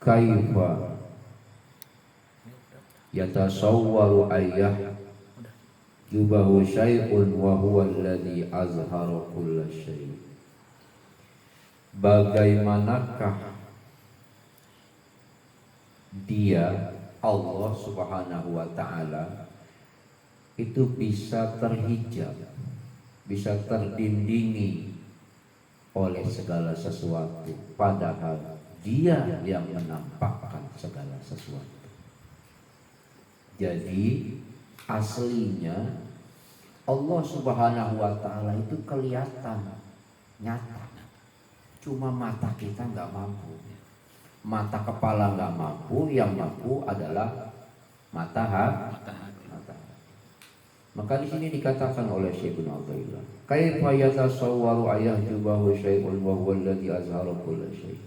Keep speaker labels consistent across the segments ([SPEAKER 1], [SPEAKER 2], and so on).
[SPEAKER 1] kaifa yatasawwaru ayyah yubahu syai'un wa huwa alladhi azhara kulla syai'. Bagaimanakah dia, Allah subhanahu wa ta'ala, itu bisa terhijab, bisa terdindingi oleh segala sesuatu, padahal dia yang menampakkan segala sesuatu. Jadi aslinya Allah subhanahu wa ta'ala itu kelihatan nyata, cuma mata kita nggak mampu, mata kepala nggak mampu, yang mampu adalah mata hati. Maka di sini dikatakan oleh Syekh Ibnu Athaillah, kaifa yatasawwaru ayyubahu syai'un wa huwa alladhi azhara kulla syai'.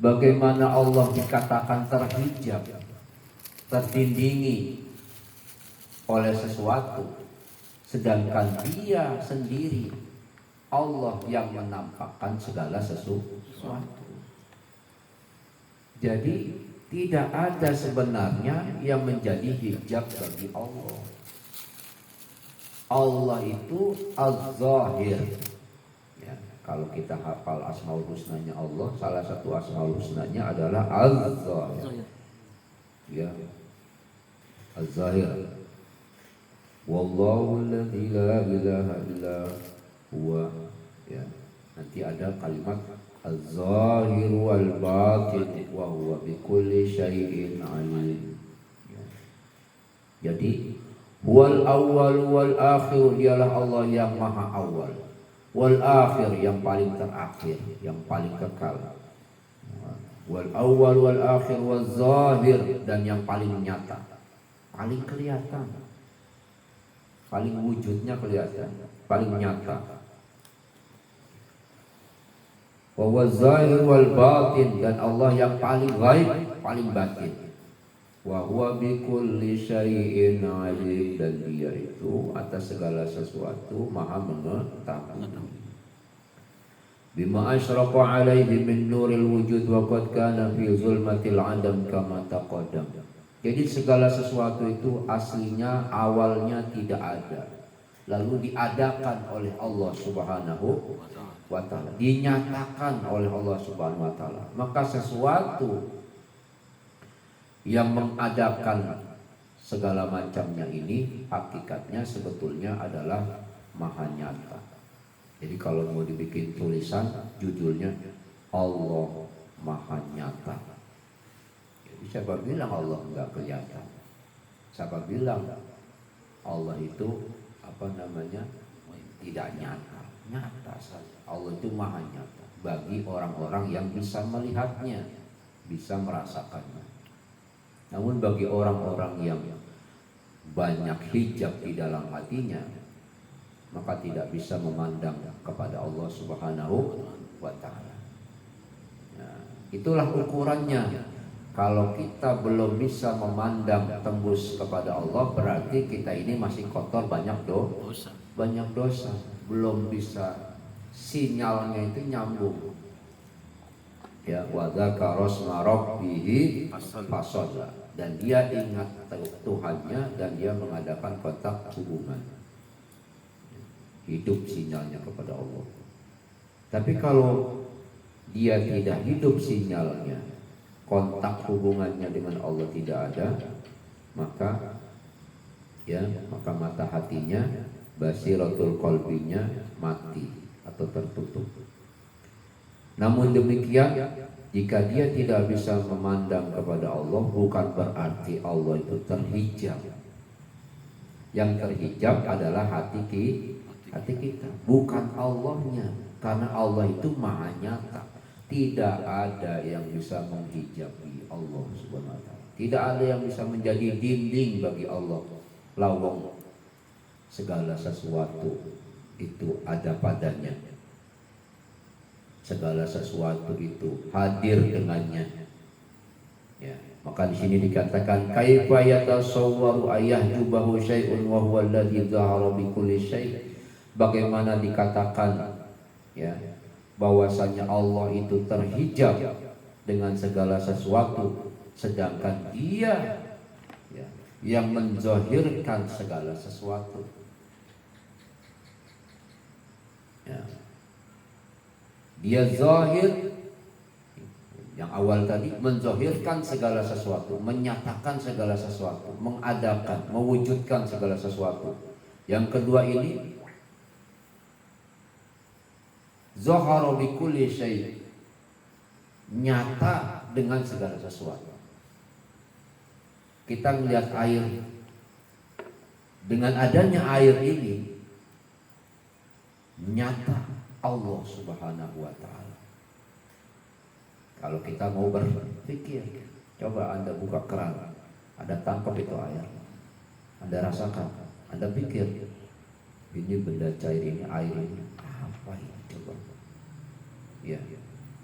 [SPEAKER 1] Bagaimana Allah dikatakan terhijab, terdindingi oleh sesuatu, sedangkan dia sendiri Allah yang menampakkan segala sesuatu. Jadi tidak ada sebenarnya yang menjadi hijab bagi Allah. Allah itu Az-Zahir. Ya, kalau kita hafal Asmaul Husnanya Allah, salah satu Asmaul Husnanya adalah Az-Zahir. Ya, Az-Zahir. Wallahu alladzi la ilaha illa huwa. Ya, nanti ada kalimat Az-Zahir wal Batin wa huwa bikulli syai'in alim. Ya. Jadi wal awwal wal akhir, dialah Allah yang maha awal, wal akhir yang paling terakhir, yang paling kekal. Wal awwal wal akhir wal zahir, dan yang paling nyata, paling kelihatan, paling wujudnya kelihatan, paling nyata. Wa huwa zahir wal batin, dan Allah yang paling ghaib, paling batin. Wa huwa bikulli syai'in alim, dan dia itu atas segala sesuatu maha mengetahui. Bima asyraqa alaihi min nuril wujud wa qad kana fi zulmatil adam kama taqaddam. Jadi segala sesuatu itu aslinya awalnya tidak ada, lalu diadakan oleh Allah subhanahu wa ta'ala, dinyatakan oleh Allah subhanahu wa ta'ala. Maka sesuatu yang mengadakan segala macamnya ini hakikatnya sebetulnya adalah maha nyata. Jadi kalau mau dibikin tulisan judulnya Allah maha nyata. Jadi siapa bilang Allah enggak kelihatan? Siapa bilang Allah itu tidak nyata? Nyata saja. Allah itu maha nyata bagi orang-orang yang bisa melihatnya, bisa merasakannya. Namun bagi orang-orang yang banyak hijab di dalam hatinya, maka tidak bisa memandang kepada Allah subhanahu wa ta'ala. Nah, itulah ukurannya. Kalau kita belum bisa memandang tembus kepada Allah, berarti kita ini masih kotor, banyak dosa, belum bisa sinyalnya itu nyambung. Ya, wa dzakara asma rabbih fasalla, dan dia ingat Tuhannya dan dia mengadakan kontak hubungan, hidup sinyalnya kepada Allah. Tapi kalau dia tidak hidup sinyalnya, kontak hubungannya dengan Allah tidak ada, maka mata hatinya, basiratul qalbinya mati atau tertutup. Namun demikian, jika dia tidak bisa memandang kepada Allah, bukan berarti Allah itu terhijab. Yang terhijab adalah hati kita, bukan Allahnya. Karena Allah itu maha nyata, tidak ada yang bisa menghijabi Allah subhanahu wa ta'ala. Tidak ada yang bisa menjadi dinding bagi Allah. Lawang segala sesuatu itu ada padanya, segala sesuatu itu hadir dengannya. Ya, maka di sini dikatakan kaifa yatasawwaru ayyubahu syai'un wa huwa alladzi dzahara bi kulli syai'. Bagaimana dikatakan bahwasanya Allah itu terhijab dengan segala sesuatu, sedangkan dia ya, yang menzahirkan segala sesuatu. Ya. Dia zahir, yang awal tadi menzahirkan segala sesuatu, menyatakan segala sesuatu, mengadakan, mewujudkan segala sesuatu. Yang kedua ini zahara bi kulli syai', nyata dengan segala sesuatu. Kita melihat air, dengan adanya air ini nyata Allah Subhanahu wa ta'ala. Kalau kita mau berpikir, coba Anda buka keran, Anda tangkap itu air, Anda rasakan, Anda pikir, ini benda cair ini, air ini, apa ini coba? Ya,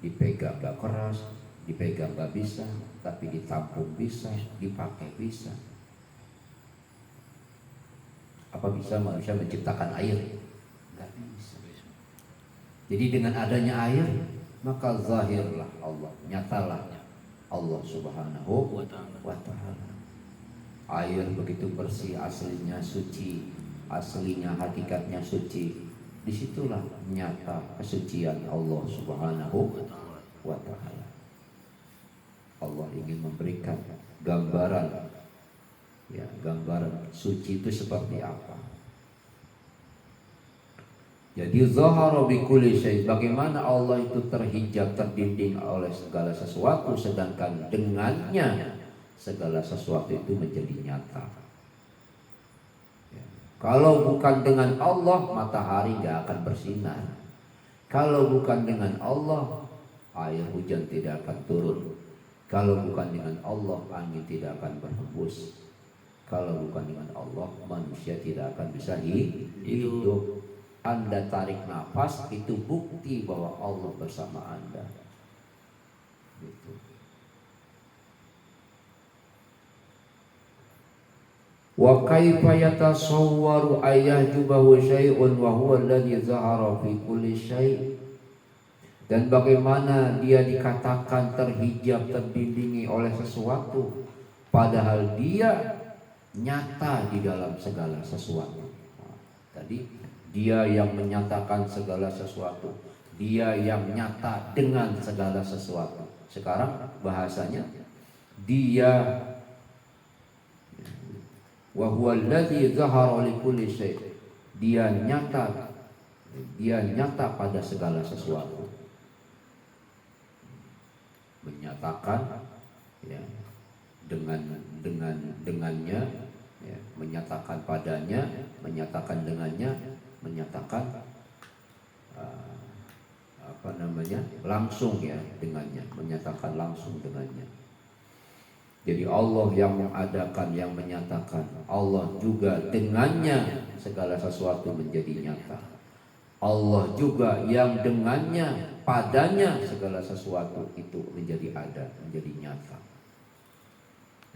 [SPEAKER 1] dipegang gak keras, dipegang gak bisa, tapi ditampung bisa, dipakai bisa. Apa bisa manusia menciptakan air? Gak bisa. Jadi dengan adanya air, maka zahirlah Allah, nyatalah Allah Subhanahu wa ta'ala. Air begitu bersih, aslinya suci, aslinya hakikatnya suci. Disitulah nyata kesucian Allah Subhanahu wa ta'ala. Allah ingin memberikan gambaran, ya, gambaran suci itu seperti apa. Jadi zahara bi kulli syai', bagaimana Allah itu terhijab, terdinding oleh segala sesuatu, sedangkan dengannya segala sesuatu itu menjadi nyata. Ya. Kalau bukan dengan Allah, matahari gak akan bersinar. Kalau bukan dengan Allah, air hujan tidak akan turun. Kalau bukan dengan Allah, angin tidak akan berhembus. Kalau bukan dengan Allah, manusia tidak akan bisa hidup. Anda tarik nafas, itu bukti bahwa Allah bersama Anda. Gitu. Wa kaifa yatasawwaru ayyahjubahu syai'un wa huwa alladhi zahara fi kulli syai'. Dan bagaimana dia dikatakan terhijab, terdindingi oleh sesuatu, padahal dia nyata di dalam segala sesuatu. Nah, tadi dia yang menyatakan segala sesuatu, dia yang nyata dengan segala sesuatu. Sekarang bahasanya dia wa huwa alladzi zahara li kulli syai'. Dia nyata pada segala sesuatu. Menyatakan, ya, dengannya, ya, menyatakan padanya, menyatakan dengannya, menyatakan langsung, ya, dengannya, menyatakan langsung dengannya. Jadi Allah yang mengadakan, yang menyatakan. Allah juga dengannya segala sesuatu menjadi nyata. Allah juga yang dengannya, padanya segala sesuatu itu menjadi ada, menjadi nyata.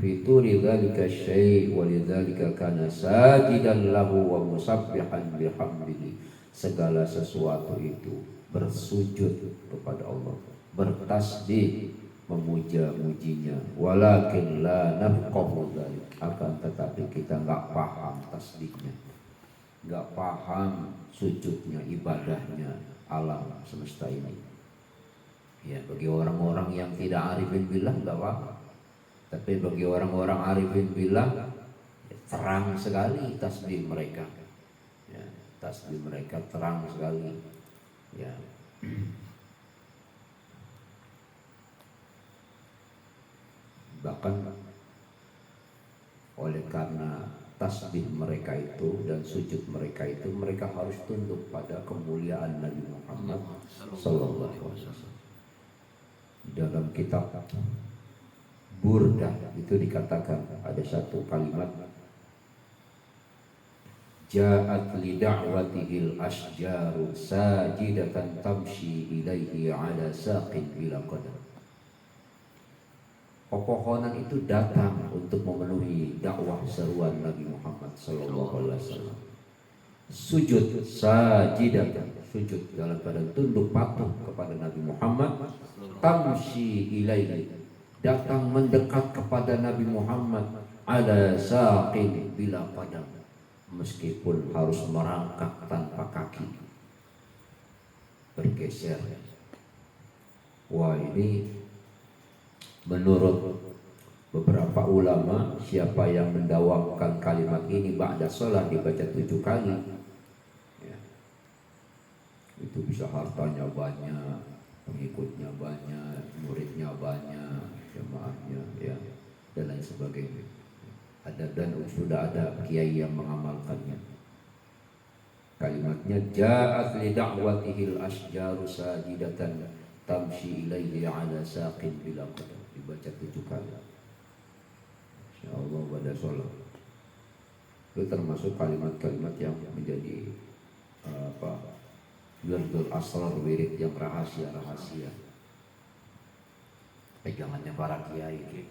[SPEAKER 1] Fitu lidzalika syai' wa lidzalika kana sajidan lahu wa musabbihan bihamdihi. Segala sesuatu itu bersujud kepada Allah, bertasbih, memuja-mujinya. Walakin la nafqahu dzalik, akan tetapi kita enggak paham tasbihnya, enggak paham sujudnya, ibadahnya alam semesta ini. Ya, bagi orang-orang yang tidak arifin billah enggak paham. Tapi bagi orang-orang arifin billah, terang sekali tasbih mereka. Ya, tasbih mereka terang sekali. Ya. Bahkan oleh karena tasbih mereka itu dan sujud mereka itu, mereka harus tunduk pada kemuliaan Nabi Muhammad sallallahu alaihi wasallam. Dalam kitab Burdah itu dikatakan ada satu kalimat, ja'at li da'watihil asjaru sajidatan tamshi ilaihi ala saqin bila qadar. Pepohonan itu datang untuk memenuhi dakwah seruan Nabi Muhammad sallallahu alaihi wasallam. Sujud sajidatan, sujud dalam keadaan tunduk patuh kepada Nabi Muhammad tamshi ilaihi, datang mendekat kepada Nabi Muhammad ala saqin bila qadam, meskipun harus merangkak tanpa kaki, bergeser. Wah, ini menurut beberapa ulama, siapa yang mendawamkan kalimat ini ba'da sholat dibaca 7 kali, ya, itu bisa hartanya banyak, pengikutnya banyak, muridnya banyak, jemaahnya, ya, dan lain sebagainya. Ada dan sudah ada kiai yang mengamalkannya. Kalimatnya ja'at li da'watihil asjaru sajidatan tamshi ilaihi ala saqin bila qadam, dibaca 7 kali. Insyaallah pada sholat. Itu termasuk kalimat-kalimat yang menjadi wirdul asrar, wirid yang rahasia-rahasia, pegangannya para kiai.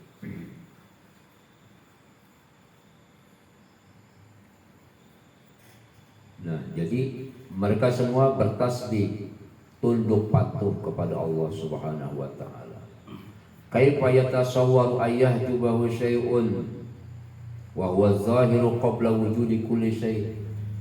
[SPEAKER 1] Nah, jadi mereka semua bertasbih, tunduk patuh kepada Allah Subhanahu wa taala. Kaifa yatasawwaru ayyahjubahu syai'un wa huwa zahiru qabla wujudi kulli syai'.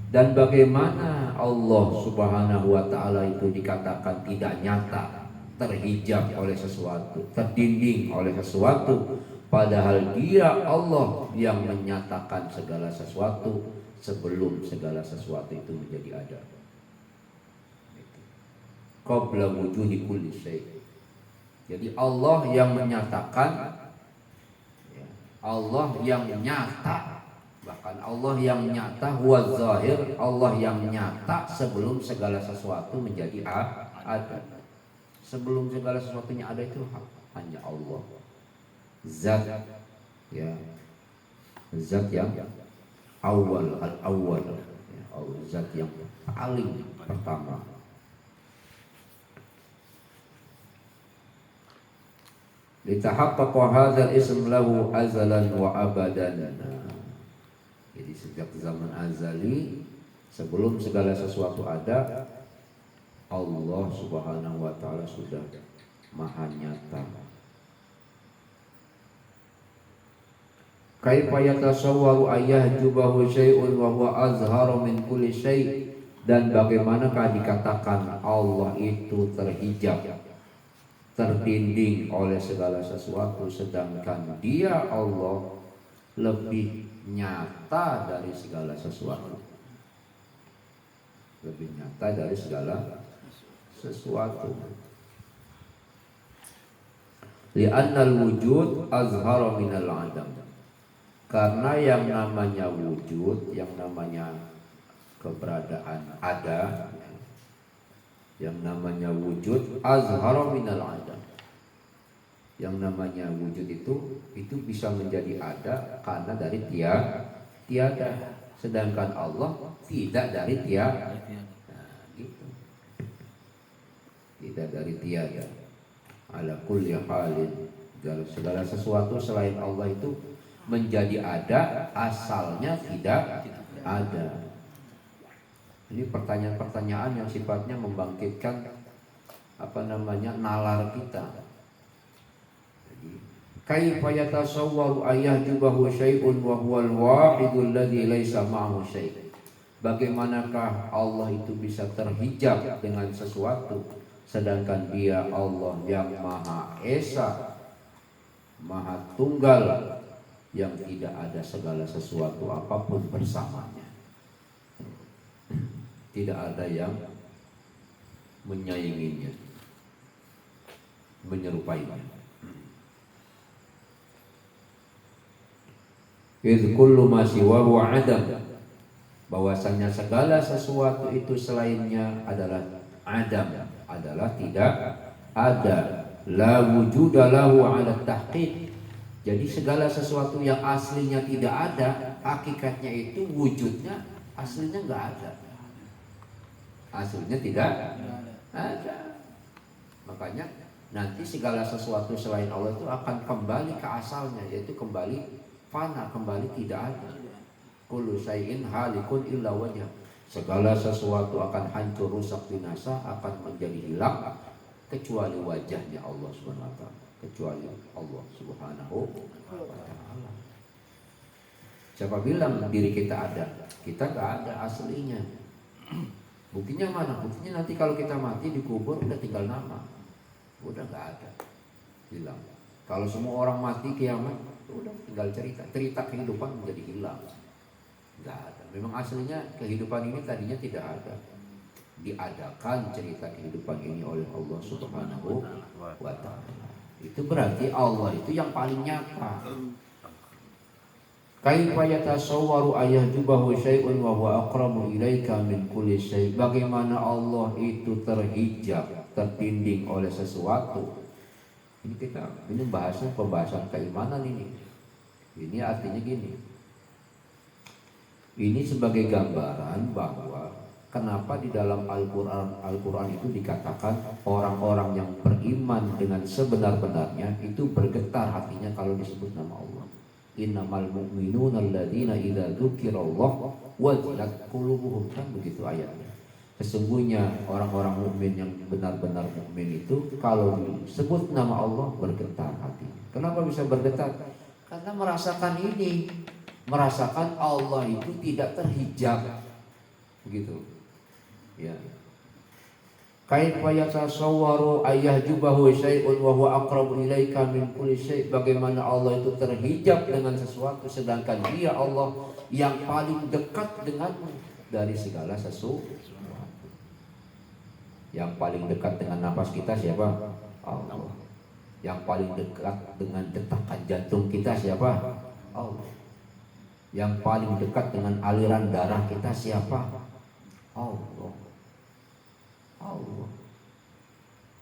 [SPEAKER 1] Dan bagaimana Allah Subhanahu wa taala itu dikatakan tidak nyata, terhijab oleh sesuatu, terdinding oleh sesuatu, padahal Dia Allah yang menyatakan segala sesuatu sebelum segala sesuatu itu menjadi ada. Qabla wujudi kulli syai'. Jadi Allah yang menyatakan, Allah yang nyata, bahkan Allah yang nyata, huwa zahir, Allah yang nyata sebelum segala sesuatu menjadi ada. Sebelum segala sesuatunya ada itu hanya Allah, zat, ya, zat yang awal, al-awwal, ya, zat yang paling pertama. Litahaqqaqa hadzal ism lahu azalan wa abadan. Jadi sejak zaman azali, sebelum segala sesuatu ada, Allah Subhanahu wa taala sudah maha nyata. Kaifa yatasawwaru ayyahjubahu syai'un wa huwa azharu min kulli syai'. Dan bagaimanakah dikatakan Allah itu terhijab, terdinding oleh segala sesuatu, sedangkan Dia Allah lebih nyata dari segala sesuatu, lebih nyata dari segala sesuatu. Li'annal wujud azhara minal adam. Karena yang namanya wujud, yang namanya keberadaan ada, yang namanya wujud azhara minal adam. Yang namanya wujud itu bisa menjadi ada karena dari tiada. Sedangkan Allah tidak dari tiada. Nah, gitu. Tidak dari tiada. Ala kulli halin, segala sesuatu selain Allah itu menjadi ada, asalnya tidak ada. Ini pertanyaan-pertanyaan yang sifatnya membangkitkan nalar kita. Kaifa yatasawwaru ayyahjubahu syai'un wa huwal wahidul ladzi laisa ma'ahu syai'. Bagaimanakah Allah itu bisa terhijab dengan sesuatu, sedangkan Dia Allah yang Maha Esa, Maha Tunggal, yang tidak ada segala sesuatu apapun bersamanya. Tidak ada yang menyainginya, menyerupainya. Idh kullu ma siwahu adam. Bahwasanya segala sesuatu itu selainnya adalah adam, adalah tidak ada. La wujuda lahu ala tahqiq. Jadi segala sesuatu yang aslinya tidak ada, hakikatnya itu wujudnya aslinya enggak ada. Aslinya tidak ada. Makanya nanti segala sesuatu selain Allah itu akan kembali ke asalnya, yaitu kembali fana, kembali tidak ada. Kullu syai'in halikun illa wajhah. Segala sesuatu akan hancur, rusak, binasa, akan menjadi hilang kecuali wajahnya Allah Subhanahu wa taala, kecuali Allah Subhanahu wa taala. Siapa bilang diri kita ada? Kita nggak ada aslinya. Buktinya mana? Buktinya nanti kalau kita mati dikubur udah tinggal nama, udah nggak ada, hilang. Kalau semua orang mati kiamat, udah tinggal cerita kehidupan menjadi hilang, nggak ada. Memang aslinya kehidupan ini tadinya tidak ada, diadakan cerita kehidupan ini oleh Allah Subhanahu wa taala. Itu berarti Allah itu yang paling nyata. Kaifa yatasawwaru ayahjubahu syai'un wa huwa aqrabu ilaika min kulli syai'. Bagaimana Allah itu terhijab, tertinding oleh sesuatu. Ini pembahasan keimanan ini. Ini artinya gini. Ini sebagai gambaran bahwa kenapa di dalam Al-Qur'an itu dikatakan orang-orang yang beriman dengan sebenar-benarnya itu bergetar hatinya kalau disebut nama Allah. Innamal mu'minuna alladzina idza dzukirallah wajilat qulubuhum, kan begitu ayatnya. Sesungguhnya orang-orang mukmin yang benar-benar mukmin itu kalau disebut nama Allah bergetar hati. Kenapa bisa bergetar? Karena merasakan ini, merasakan Allah itu tidak terhijab. Begitu. Ya. Kaifa yatasawwaru ayyahjubahu syai'un wa huwa aqrabu ilaika min kulli syai'. Bagaimana Allah itu terhijab dengan sesuatu sedangkan Dia Allah yang paling dekat denganmu dari segala sesuatu. Yang paling dekat dengan napas kita siapa? Allah. Yang paling dekat dengan detakan jantung kita siapa? Allah. Yang paling dekat dengan aliran darah kita siapa? Allah. Allah.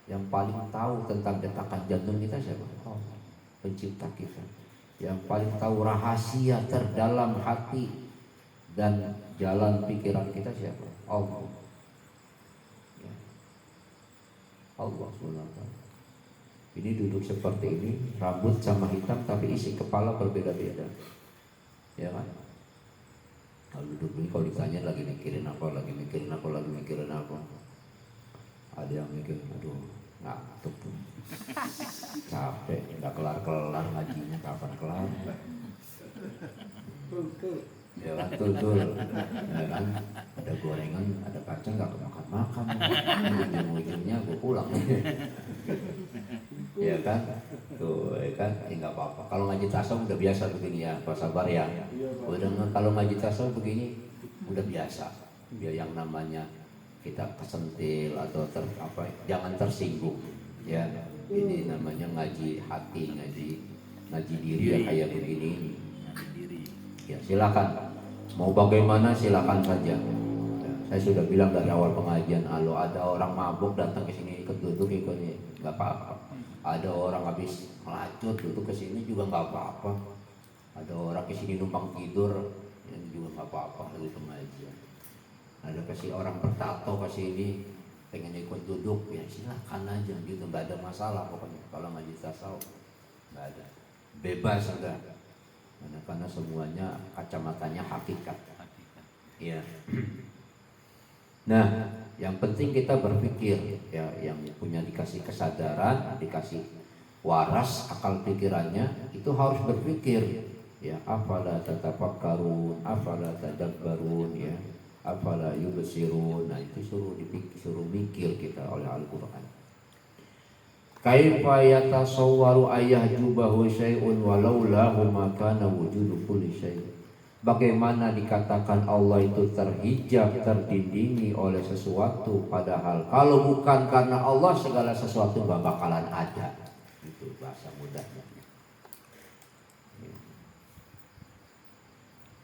[SPEAKER 1] Yang paling tahu tentang detakan jantung kita siapa? Allah, pencipta kita. Yang paling tahu rahasia terdalam hati dan jalan pikiran kita siapa? Allah. Ya. Allah SWT. Ini duduk seperti ini, rambut sama hitam tapi isi kepala berbeda-beda. Ya kan? Kalau duduk ini kalau ditanya lagi mikirin apa, lagi mikirin apa. Ada yang mikir, aduh ngantuk, capek, nggak kelar-kelar ngajinya, kapan kelar? Ya kan, betul. Ya kan, ada gorengan, ada kacang nggak kemakan-makan, ujung-ujungnya gue pulang. Ya kan, tuh, ya kan, nggak apa-apa. Kalau ngaji tasawuf udah biasa begini ya, Pak sabar ya. Kalau ngaji tasawuf begini udah biasa. Dia yang namanya kita kesentil atau jangan tersinggung ya. Ini namanya ngaji hati, ngaji diri ya, kayak begini ya. Silakan mau bagaimana silakan saja ya, saya sudah bilang dari awal pengajian, kalau ada orang mabuk datang ke sini ikut duduk ikutnya nggak apa-apa. Ada orang habis melacur duduk ke sini juga nggak apa-apa. Ada orang ke sini numpang tidur ya, juga nggak apa-apa lagi pengajian. Ada kasih orang bertato kasih ini pengen ikut duduk ya silakan aja gitu, nggak ada masalah pokoknya kalau ngaji tasawuf nggak ada, bebas sudah. Karena semuanya kacamatanya hakikat ya. Nah yang penting kita berpikir ya, yang punya dikasih kesadaran, dikasih waras akal pikirannya itu harus berpikir ya. Afala tatafakkarun, afala tadabbarun ya, afala yubsirun. Nah itu suruh mikir kita oleh Al-Quran. Kaifa yatasawwaru ayyahjubahu syai'un walau lahu makana wujudu kulli syai'. Bagaimana dikatakan Allah itu terhijab, terdindingi oleh sesuatu, padahal kalau bukan karena Allah segala sesuatu gak bakalan ada. Itu bahasa mudahnya.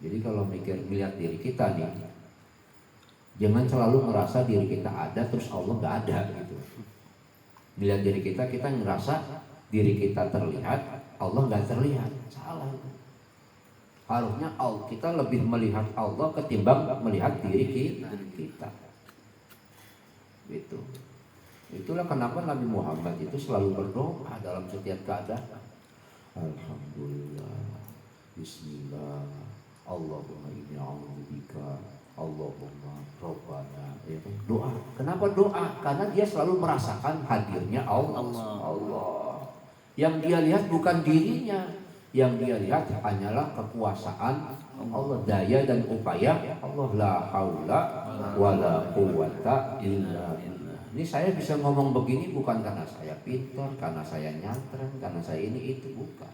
[SPEAKER 1] Jadi kalau melihat diri kita nih, jangan selalu merasa diri kita ada terus Allah nggak ada gitu. Melihat diri kita ngerasa diri kita terlihat, Allah nggak terlihat. Salah. Harusnya kita lebih melihat Allah ketimbang melihat diri kita. Gitu. Itulah kenapa Nabi Muhammad itu selalu berdoa dalam setiap keadaan. Alhamdulillah, Bismillah, Allahumma inni a'udzubika Allahumma Rabbana, ya kan? Doa. Kenapa doa? Karena dia selalu merasakan hadirnya Allah. Yang dia lihat bukan dirinya, yang dia lihat hanyalah kekuasaan Allah, daya dan upaya Allah. La haula wala quwata illa billah. Ini saya bisa ngomong begini bukan karena saya pintar, karena saya nyantren, karena saya ini itu, bukan.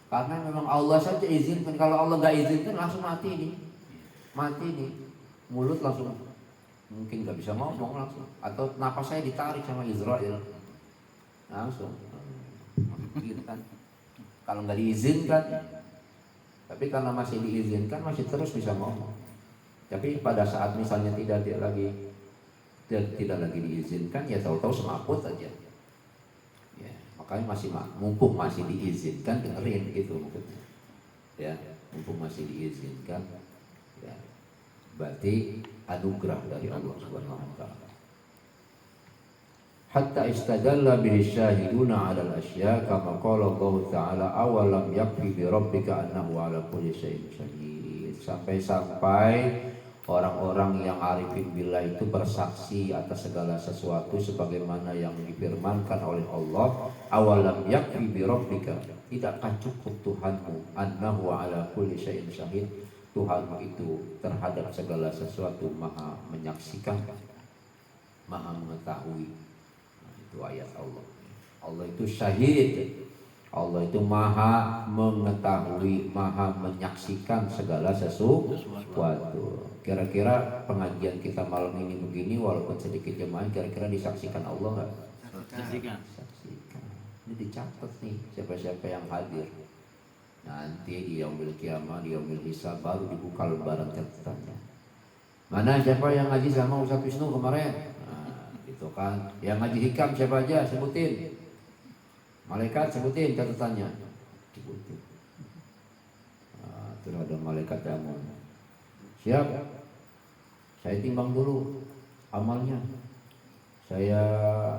[SPEAKER 1] Karena memang Allah saja izinkan. Kalau Allah nggak izinkan langsung mati nih. Mati nih. Mulut langsung mungkin nggak bisa ngomong langsung. Atau napas saya ditarik sama Israel. Langsung. Gitu kan. Kalau nggak diizinkan. Tapi karena masih diizinkan masih terus bisa ngomong. Tapi pada saat misalnya tidak lagi diizinkan, ya tahu-tahu semaput aja. Ya, makanya mumpung masih diizinkan dengerin gitu maksudnya. Ya, mumpung masih diizinkan, ya, berarti anugerah dari Allah Subhanahu wa taala. Hatta istadalla bihi syahiduna 'ala al-asya kama qala Allah taala awalam yakfi bi rabbika annahu 'ala kulli syai'in syahid. Sampai orang-orang yang arifin billah itu bersaksi atas segala sesuatu sebagaimana yang difirmankan oleh Allah, awalam yakfi bi rabbika, tidakkah cukup Tuhanmu, annahu 'ala kulli syai'in syahid, Tuhanmu itu terhadap segala sesuatu maha menyaksikan, maha mengetahui. Nah, itu ayat Allah. Allah itu syahid. Allah itu maha mengetahui, maha menyaksikan segala sesuatu. Kira-kira pengajian kita malam ini begini, walaupun sedikit jemaah, kira-kira disaksikan Allah nggak? Saksikan. Ini dicatat nih siapa-siapa yang hadir. Nanti di yaumil kiamah, di yaumil hisab baru dibuka lembaran catatannya. Mana siapa yang ngaji sama Ustaz Wisnu kemarin? Nah, gitu kan. Yang ngaji hikam siapa aja? Sebutin. Malaikat sebutin catatannya. Sebutin. Nah, terus ada malaikat yang siap. Saya timbang dulu amalnya. Saya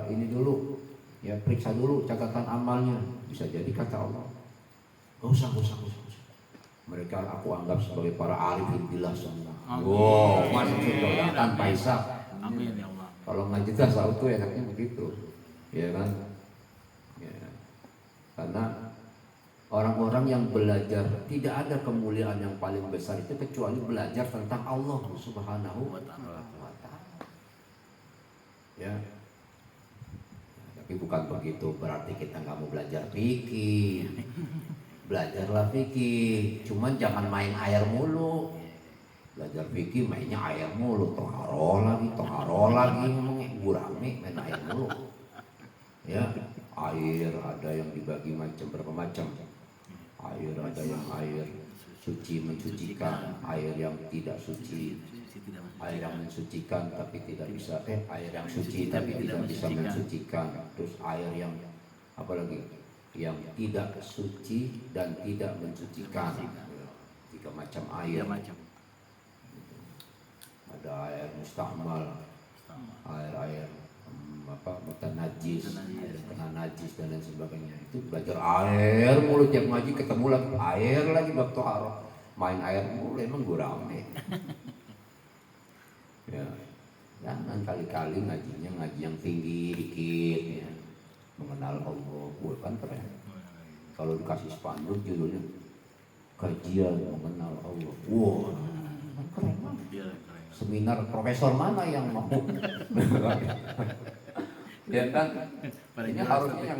[SPEAKER 1] ini dulu, ya periksa dulu catatan amalnya. Bisa jadi kata Allah, Gak usah. Mereka aku anggap sebagai para arifin billah semua. Wow, masuk surga tanpa hisab. Amin ya Allah. Kalau ngaji tasawuf tuh enaknya begitu, ya kan? Ya. Karena orang-orang yang belajar, tidak ada kemuliaan yang paling besar itu kecuali belajar tentang Allah Subhanahu wa taala. Ya. Tapi bukan begitu berarti kita nggak mau belajar fikih. Belajarlah fikih, cuman jangan main air mulu. Belajar fikih mainnya air mulu, toharo lagi ngomongnya gurame main air mulu. Ya, air ada yang dibagi berapa macam. Air ada yang air suci mensucikan, air yang tidak suci, air yang mensucikan tapi tidak bisa, air yang suci tapi tidak bisa mensucikan. Terus air yang apa lagi? Yang tidak suci dan tidak mensucikan. 3 macam air. Ada air mustahmal, air mutanajis, air kena najis dan lain sebagainya. Itu belajar air mulu tiap ngaji, ketemu lagi air lagi bab toharo, main air mulu emang gurame. Ya, jangan kali-kali ngajinya ngaji yang tinggi dikit ya. Mengenal Allah, bukan keren. Kalau dikasih spanduk judulnya kajian mengenal Allah, wow, keren banget. Seminar profesor mana yang mau? Ya kan? Ini harusnya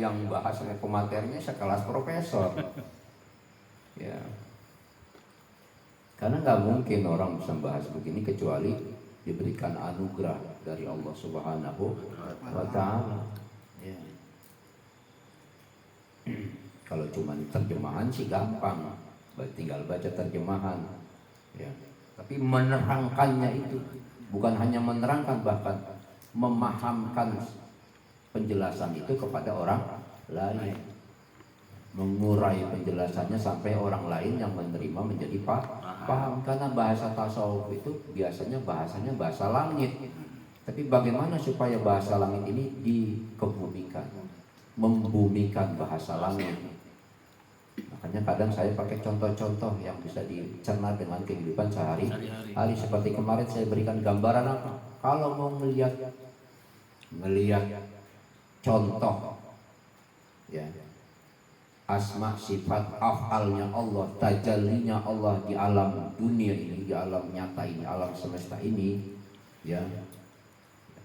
[SPEAKER 1] yang bahas pematerinya sekelas profesor. Ya, karena nggak mungkin orang bisa bahas begini kecuali diberikan anugerah dari Allah Subhanahu wa taala. Ya. Kalau cuma terjemahan sih gampang, tinggal baca terjemahan. Ya. Tapi menerangkannya itu bukan hanya menerangkan, bahkan memahamkan penjelasan itu kepada orang lain, mengurai penjelasannya sampai orang lain yang menerima menjadi paham. Karena bahasa tasawuf itu biasanya bahasanya bahasa langit. Tapi bagaimana supaya bahasa langit ini dikebumikan, membumikan bahasa langit? Nah, Makanya kadang saya pakai contoh-contoh yang bisa dicerna dengan kehidupan sehari-hari. Seperti kemarin saya berikan gambaran apa? Kalau mau melihat contoh ya asma sifat afalnya Allah, tajallinya Allah di alam dunia ini, di alam nyata ini, alam semesta ini, ya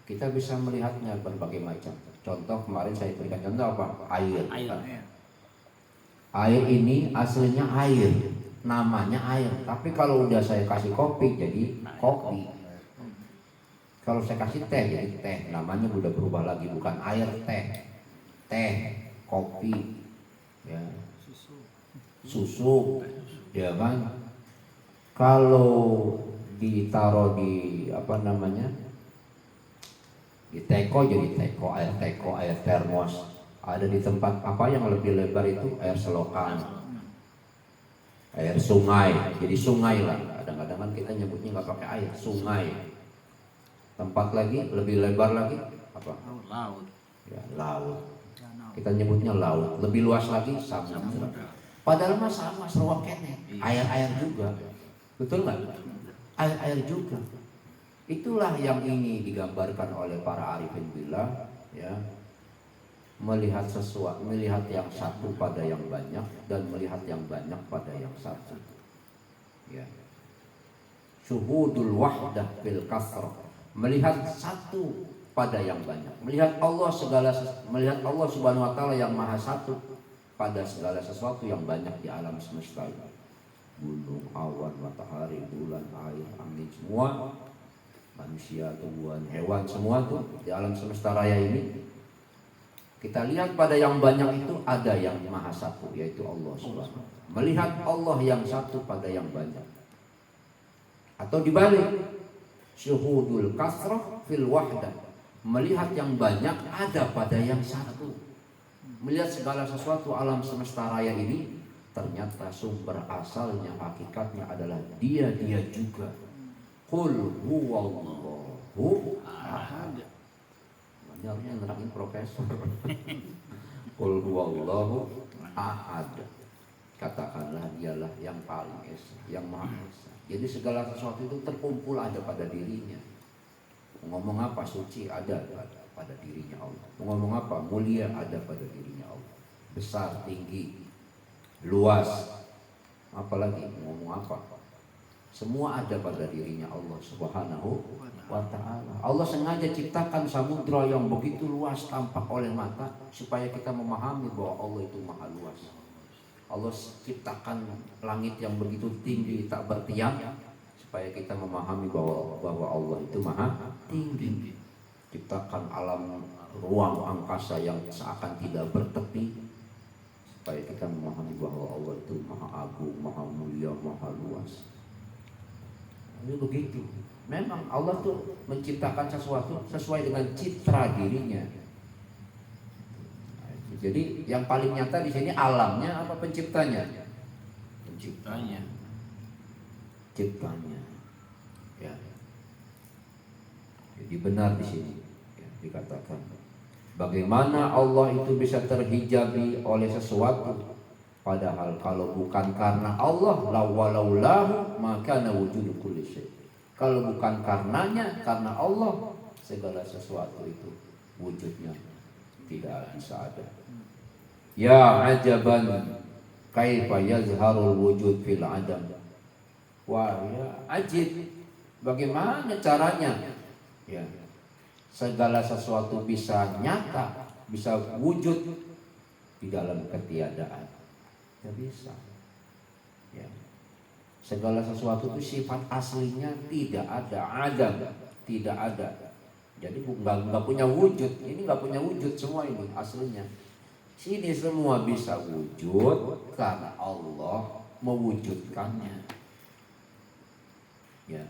[SPEAKER 1] kita bisa melihatnya berbagai macam. Contoh kemarin saya berikan contoh apa? Air. Air ini aslinya air, namanya air. Tapi kalau udah saya kasih kopi jadi kopi. Kalau saya kasih teh jadi teh, namanya udah berubah lagi, bukan air teh, kopi, ya, susu, ya kan. Kalau ditaruh di apa namanya, di teko jadi teko, air termos. Ada di tempat apa yang lebih lebar itu air selokan, air sungai, jadi sungai lah. Kadang-kadang kan kita nyebutnya nggak pakai air, sungai. Tempat lagi lebih lebar lagi apa? Laut. Ya, laut. Kita nyebutnya laut. Lebih luas lagi samudra. Padahal mah sama serwakene, air-air juga. Betul nggak? Air-air juga. Itulah yang ini digambarkan oleh para arifin billah, ya. Melihat sesuatu, melihat yang satu pada yang banyak dan melihat yang banyak pada yang satu. Ya. Syuhudul wahdah fil kasrah. Melihat satu pada yang banyak. Melihat Allah Subhanahu wa taala yang maha satu pada segala sesuatu yang banyak di alam semesta ini. Gunung, awan, matahari, bulan, air, angin, semua manusia, tumbuhan, hewan, semua tuh di alam semesta raya ini. Kita lihat pada yang banyak itu ada yang maha satu, yaitu Allah Subhanahu. Melihat Allah yang satu pada yang banyak. Atau dibalik, syuhudul kasrah fil wahdah. Melihat yang banyak ada pada yang satu. Melihat segala sesuatu alam semesta raya ini, ternyata sumber asalnya, hakikatnya adalah dia juga. Qul huwallahu ahad. Harusnya nerangin profesor. Qul huwallahu ahad. Katakanlah dialah yang paling esa, yang maha esa. Jadi segala sesuatu itu terkumpul ada pada dirinya. Ngomong apa suci ada pada dirinya Allah. Ngomong apa mulia ada pada dirinya Allah. Besar, tinggi, luas, apalagi ngomong apa. Semua ada pada dirinya Allah Subhanahu wa ta'ala. Allah sengaja ciptakan samudra yang begitu luas tampak oleh mata supaya kita memahami bahwa Allah itu maha luas. Allah ciptakan langit yang begitu tinggi tak bertiang supaya kita memahami bahwa Allah itu maha tinggi. Ciptakan alam ruang angkasa yang seakan tidak bertepi supaya kita memahami bahwa Allah itu maha agung, maha mulia, maha luas. Ini begitu. Memang Allah tuh menciptakan sesuatu sesuai dengan citra dirinya. Jadi yang paling nyata di sini alamnya apa penciptanya? Penciptanya. Ciptanya. Ya. Jadi benar di sini ya, dikatakan bagaimana Allah itu bisa terhijabi oleh sesuatu, padahal kalau bukan karena Allah lawalaulahu maka nawujudu kulli syai. Kalau bukan karenanya, karena Allah, segala sesuatu itu wujudnya tidak bisa ada. Ya ajaban kaifa yazharul wujud fil adam. Wah, ya ajib. Bagaimana caranya? Ya. Segala sesuatu bisa nyata, bisa wujud di dalam ketiadaan. Tidak bisa. Ya. Segala sesuatu itu sifat aslinya tidak ada, tidak ada. Jadi nggak punya wujud. Ini nggak punya wujud semua ini aslinya. Sini semua bisa wujud karena Allah mewujudkannya. Ya.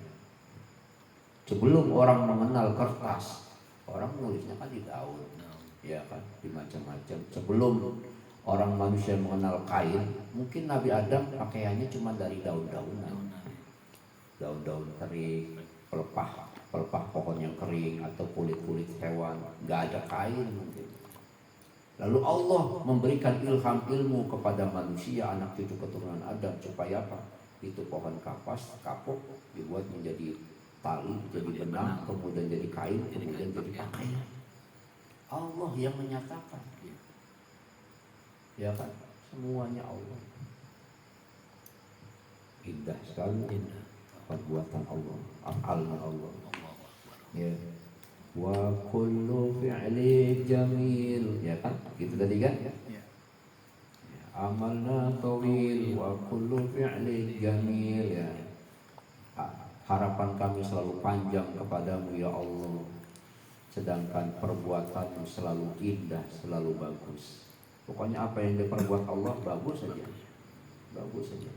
[SPEAKER 1] Sebelum orang mengenal kertas, orang nulisnya kan di daun, ya kan, di macam-macam. Sebelum orang manusia mengenal kain, mungkin Nabi Adam pakaiannya cuma dari daun-daunan, daun-daun kering, pelepah pohon yang kering atau kulit-kulit hewan, nggak ada kain mungkin. Lalu Allah memberikan ilham ilmu kepada manusia, anak cucu keturunan Adam, supaya apa? Itu pohon kapas, kapuk dibuat menjadi tali, jadi benang, kemudian jadi kain, kemudian jadi pakaian. Allah yang menyatakan, ya kan? Semuanya Allah. Indah sekali, indah perbuatan Allah, af'alnya Allah. Ya. Wa kullu fi'li jamil, ya kan? Gitu tadi kan? Ya. Amalna tawil wa kullu fi'li jamil, ya. Harapan kami selalu panjang kepadamu ya Allah, sedangkan perbuatanmu selalu indah, selalu bagus. Pokoknya apa yang diperbuat Allah bagus saja, bagus saja.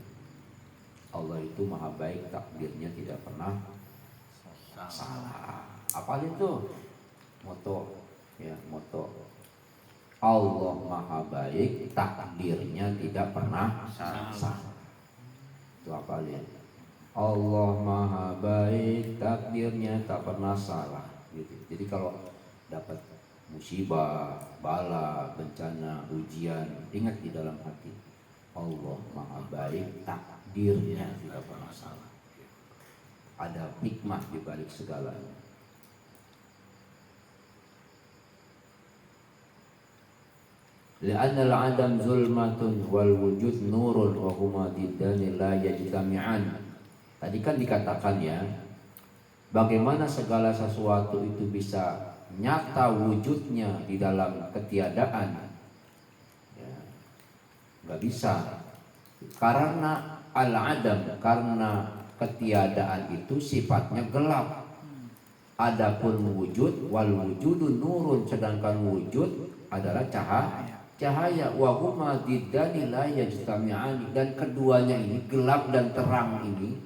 [SPEAKER 1] Allah itu maha baik, takdirnya tidak pernah salah. Apa itu? Moto, ya, moto. Allah maha baik, takdirnya tidak pernah salah. Itu apa ya? Allah maha baik, takdirnya tak pernah salah. Gitu. Jadi kalau dapat musibah, bala, bencana, ujian, ingat di dalam hati, Allah maha baik, takdirnya tidak pernah salah. Ada hikmah di balik segalanya. Li'anna al-'adam zulmatun wal wujud nurun wa huma diddani la yajtami'an. Tadi kan dikatakan ya, bagaimana segala sesuatu itu bisa nyata wujudnya di dalam ketiadaan, ya, nggak bisa. Karena al-'adam, karena ketiadaan itu sifatnya gelap. Adapun wujud, wal wujudun nurun, sedangkan wujud adalah cahaya. Wa huma diddani la yajtami'ani, dan keduanya ini, gelap dan terang ini,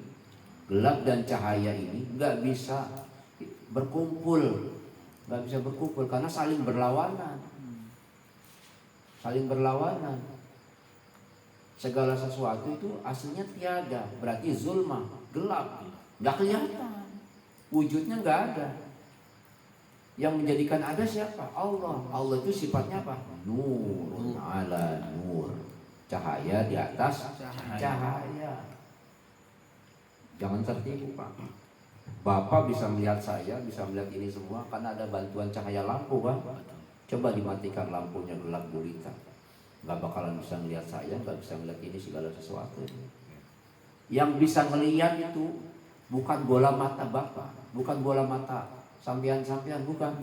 [SPEAKER 1] gelap dan cahaya ini nggak bisa berkumpul, nggak bisa berkumpul karena saling berlawanan, saling berlawanan. Segala sesuatu itu aslinya tiada, berarti zulma, gelap, nggak kelihatan, wujudnya nggak ada. Yang menjadikan ada siapa? Allah. Allah itu sifatnya apa? Nur ala nur, cahaya di atas cahaya. Jangan tertipu Pak. Bapak bisa melihat saya, bisa melihat ini semua karena ada bantuan cahaya lampu kan. Coba dimatikan lampunya gelap gulita, nggak bakalan bisa melihat saya, nggak bisa melihat ini segala sesuatu. Yang bisa melihat itu bukan bola mata Bapak, bukan bola mata sampean-sampean, bukan.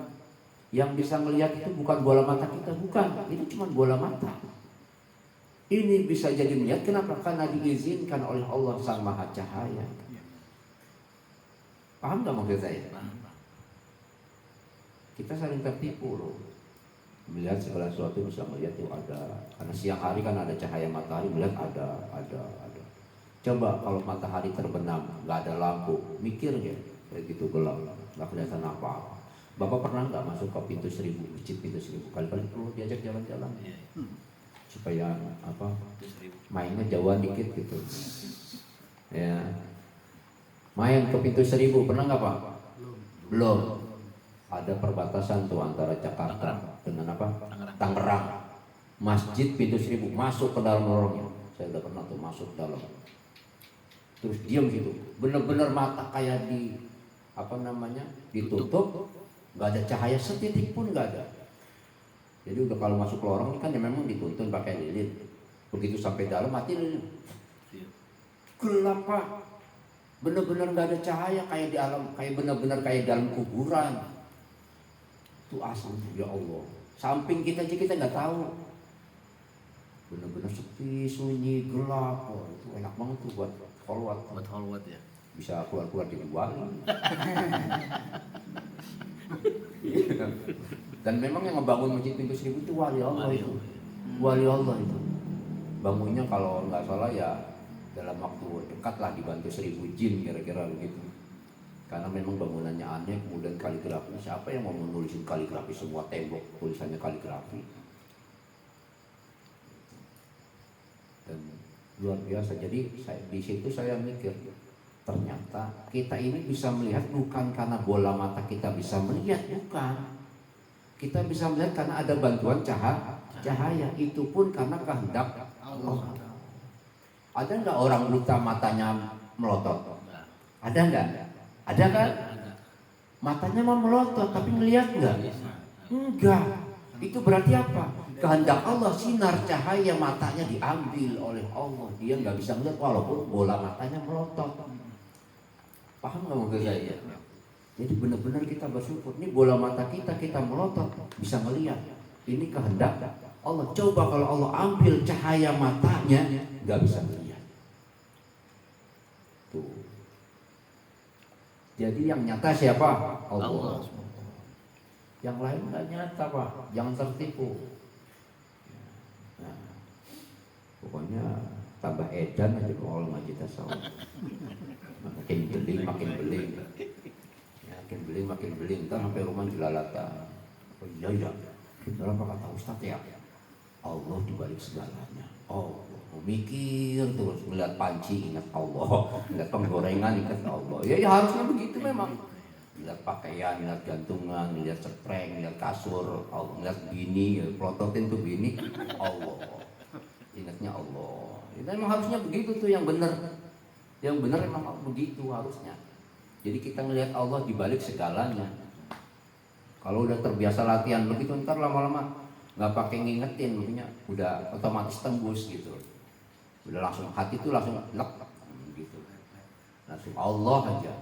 [SPEAKER 1] Yang bisa melihat itu bukan bola mata kita, bukan. Itu cuma bola mata. Ini bisa jadi melihat, kenapa? Karena diizinkan oleh Allah Sang Maha Cahaya. Paham gak maksud saya? Kita saling tertipu loh. Melihat segala sesuatu bisa melihat itu ada. Karena siang hari kan ada cahaya matahari, melihat ada. Coba kalau matahari terbenam, nggak ada lampu, mikir ya, kayak gitu gelap, nggak kelihatan apa-apa. Bapak pernah nggak masuk ke pintu 1000, masjid pintu 1000, kali-kali perlu diajak jalan-jalan, supaya apa? Mainnya jauhan dikit gitu. Ya, main ke pintu 1000 pernah nggak Pak? Belum. Ada perbatasan tuh antara Jakarta dengan apa? Tangerang. Masjid pintu 1000, masuk ke dalam lorongnya. Saya udah pernah tuh masuk dalam. Terus diam gitu, bener-bener mata kayak di apa namanya, ditutup, nggak ada cahaya setitik pun nggak ada. Jadi udah kalau masuk lorong ini kan ya memang dituntun pakai lilin. Begitu sampai dalam mati lilin, gelap Pak, bener-bener nggak ada cahaya, kayak di alam, kayak bener-bener kayak dalam kuburan. Itu asli ya Allah. Samping kita aja kita nggak tahu. Bener-bener sepi, sunyi, gelap. Oh, itu enak banget tuh buat holwat.
[SPEAKER 2] Buat holwat ya.
[SPEAKER 1] Bisa keluar-keluar di luar. Dan memang yang ngebangun masjid pintu 1000 itu wali Allah itu. Wali Allah itu. Bangunnya kalau nggak salah ya dalam waktu dekat lah, dibantu 1000 jin kira-kira begitu. Karena memang bangunannya aneh, kemudian kaligrafi. Siapa yang mau menulisin kaligrafi, semua tembok tulisannya kaligrafi? Dan luar biasa. Jadi di situ saya mikir, ternyata kita ini bisa melihat bukan karena bola mata kita bisa melihat, bukan. Kita bisa melihat karena ada bantuan cahaya. cahaya, itu pun karena kehendak Allah. Ada nggak orang buta matanya melotot? Ada nggak? Ada kan? Matanya mau melotot tapi ngelihat nggak? Enggak. Itu berarti apa? Kehendak Allah, sinar cahaya matanya diambil oleh Allah. Dia nggak bisa ngelihat walaupun bola matanya melotot. Paham nggak maksud saya? Jadi benar-benar kita bersyukur. Ini bola mata kita melotot bisa melihat. Ini kehendak Allah. Coba kalau Allah ambil cahaya matanya, nggak bisa melihat. Tuh. Jadi yang nyata siapa? Allah. Yang lain nggak nyata, Pak. Jangan tertipu. Nah, pokoknya tambah edan aja kalau ngaji tasawuf. Makin beling, makin beling. Makin beling, makin beling. Ntar sampai rumah jelalatan. Oh iya. Dalam kata Ustaz ya, Allah dibalik segalanya. Oh, mikir terus, melihat panci ingat Allah, melihat penggorengan ingat Allah. Ya harusnya begitu memang. Lihat pakaian, lihat gantungan, lihat spreng, lihat kasur, lihat bini, plototin tuh bini, Allah. Ingatnya Allah. Itu memang harusnya begitu tuh yang benar. Yang benar memang begitu harusnya. Jadi kita melihat Allah di balik segalanya. Kalau udah terbiasa latihan begitu, ntar lama-lama nggak pakai ngingetin, maksudnya udah otomatis tembus gitu. Udah langsung hati itu langsung lek gitu. Langsung Allah aja.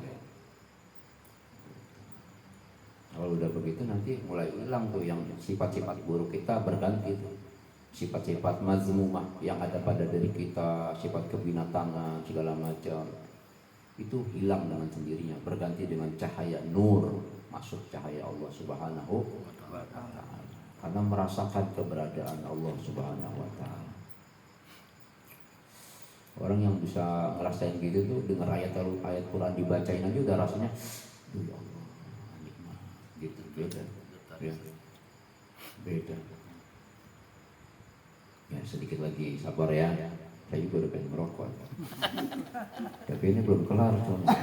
[SPEAKER 1] Kalau udah begitu nanti mulai hilang tuh yang sifat-sifat buruk kita berganti tuh. Sifat-sifat mazmumah yang ada pada diri kita, sifat kebinatangan segala macam. Itu hilang dengan sendirinya, berganti dengan cahaya nur, masuk cahaya Allah Subhanahu wa ta'ala. Karena merasakan keberadaan Allah Subhanahu wa ta'ala. Orang yang bisa ngerasain gitu tuh dengar ayat Quran dibacain aja udah rasanya ya Allah, nikmat gitu, beda. Ya. Beda. Ya sedikit lagi sabar ya. Saya juga udah pengen merokok. Tapi ini belum kelar soalnya.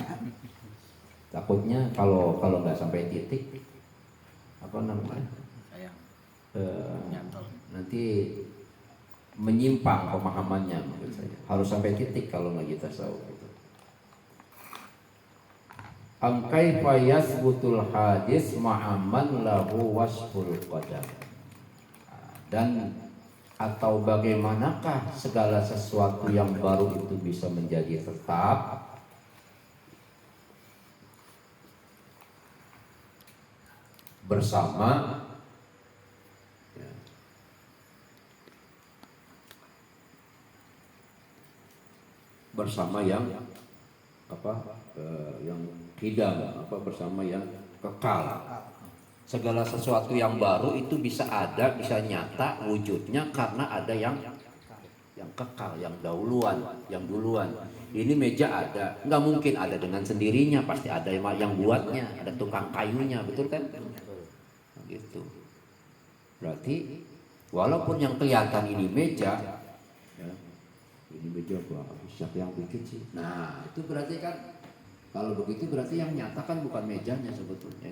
[SPEAKER 1] Takutnya kalau nggak sampai titik apa namanya? Nanti menyimpang pemahamannya maksud saya. Harus sampai titik kalau ngaji tasawuf itu. Am kaifa yasbutul hadis ma'aman lahu wasful qadar. Dan atau bagaimanakah segala sesuatu yang baru itu bisa menjadi tetap bersama yang yang hidam, bersama yang kekal. Segala sesuatu yang baru itu bisa ada, bisa nyata wujudnya karena ada yang kekal, yang dahuluan, yang duluan. Ini meja ada, nggak mungkin ada dengan sendirinya, pasti ada yang buatnya, ada tukang kayunya, betul kan? Gitu. Berarti walaupun yang kelihatan ini meja, ya, ini meja siapa yang bikin sih? Nah itu berarti kan kalau begitu berarti yang nyata kan bukan mejanya sebetulnya.